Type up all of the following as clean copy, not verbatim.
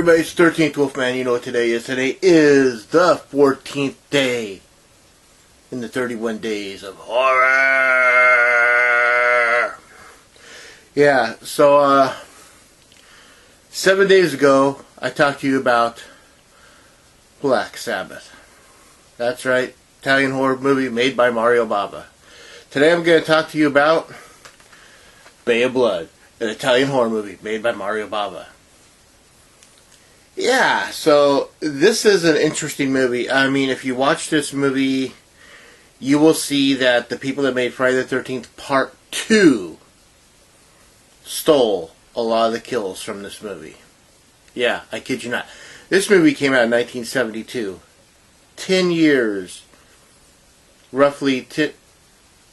everybody? It's 13th Wolfman. You know what today is. Today is the 14th day in the 31 days of horror. Yeah, so 7 days ago, I talked to you about Black Sabbath. That's right, Italian horror movie made by Mario Bava. Today I'm going to talk to you about Bay of Blood, an Italian horror movie made by Mario Bava. Yeah, so this is an interesting movie. I mean, if you watch this movie, you will see that the people that made Friday the 13th Part 2 stole a lot of the kills from this movie. Yeah, I kid you not. This movie came out in 1972. 10 years, roughly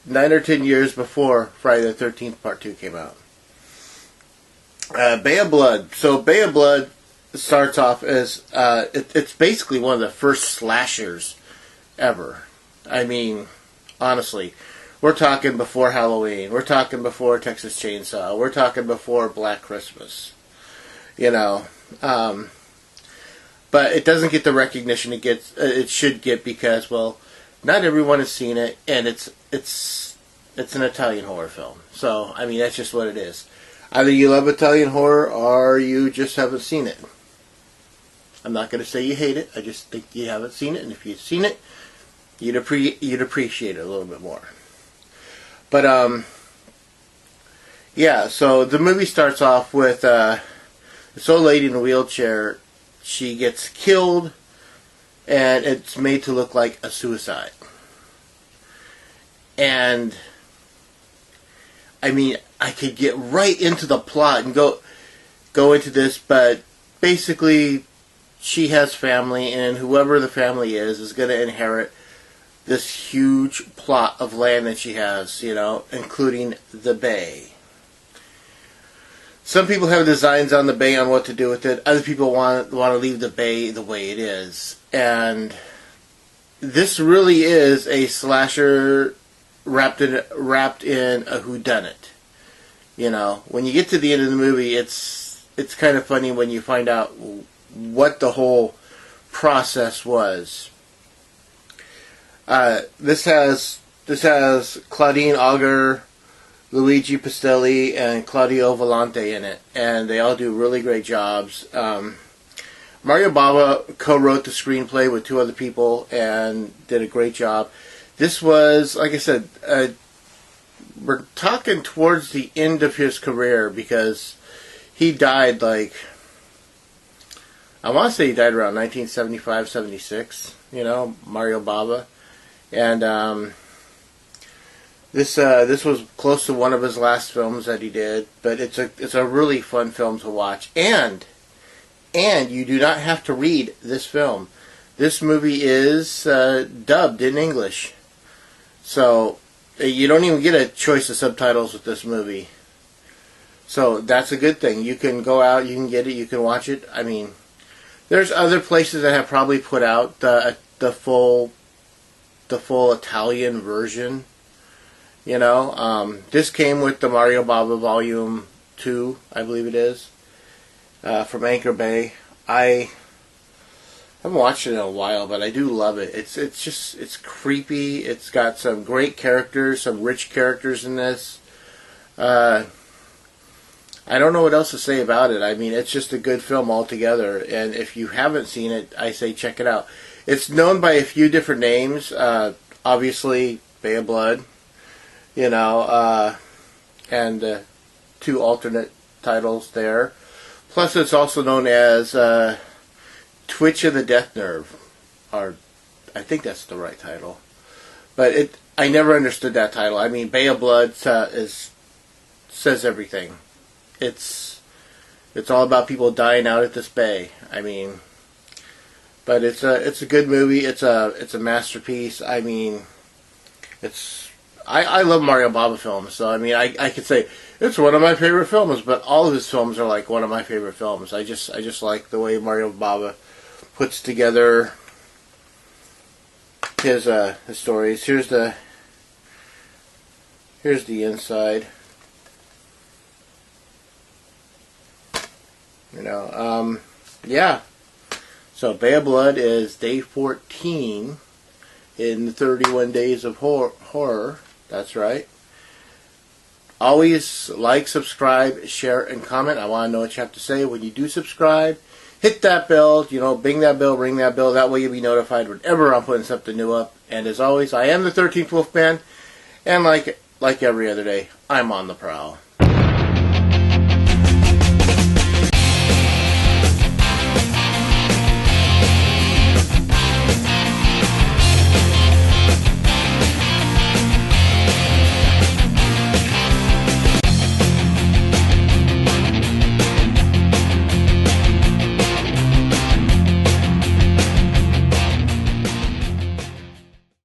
9 or 10 years before Friday the 13th Part 2 came out. Bay of Blood. So Bay of Blood starts off as, it's basically one of the first slashers ever. I mean, honestly, we're talking before Halloween. We're talking before Texas Chainsaw. We're talking before Black Christmas. You know, but it doesn't get the recognition it should get because, well, not everyone has seen it, and it's an Italian horror film. So, I mean, that's just what it is. Either you love Italian horror or you just haven't seen it. I'm not going to say you hate it. I just think you haven't seen it, and if you'd seen it, you'd appreciate it a little bit more. But yeah. So the movie starts off with this old lady in a wheelchair. She gets killed, and it's made to look like a suicide. And I mean, I could get right into the plot and go into this, but basically, she has family, and whoever the family is going to inherit this huge plot of land that she has, you know, including the bay. Some people have designs on the bay on what to do with it. Other people want to leave the bay the way it is. And this really is a slasher wrapped in a whodunit. You know, when you get to the end of the movie, it's kind of funny when you find out what the whole process was. This has Claudine Auger, Luigi Pistelli, and Claudio Volante in it, and they all do really great jobs. Mario Bava co-wrote the screenplay with two other people and did a great job. This was, like I said, we're talking towards the end of his career because he died I want to say he died around 1975, 76, you know, Mario Bava. And this was close to one of his last films that he did, but it's a really fun film to watch. And you do not have to read this film. This movie is dubbed in English. So you don't even get a choice of subtitles with this movie. So that's a good thing. You can go out, you can get it, you can watch it. I mean, there's other places that have probably put out the full Italian version. You know, this came with the Mario Bava Volume 2, I believe it is, from Anchor Bay. I haven't watched it in a while, but I do love it. It's creepy. It's got some great characters, some rich characters in this. I don't know what else to say about it. I mean, it's just a good film altogether. And if you haven't seen it, I say check it out. It's known by a few different names. Obviously, Bay of Blood, you know, and two alternate titles there. Plus, it's also known as Twitch of the Death Nerve. Or, I think that's the right title. But I never understood that title. I mean, Bay of Blood says everything. It's all about people dying out at this bay. I mean, but it's a good movie. It's a masterpiece. I mean, I love Mario Bava films, so I mean I could say it's one of my favorite films. But all of his films are like one of my favorite films. I just like the way Mario Bava puts together his stories. Here's the inside. You know, Yeah. So Bay of Blood is day 14 in the 31 days of horror. That's right. Always like, subscribe, share, and comment. I want to know what you have to say when you do subscribe. Hit that bell, bing that bell, ring that bell. That way you'll be notified whenever I'm putting something new up. And as always, I am the 13th Wolfman. And like every other day, I'm on the prowl.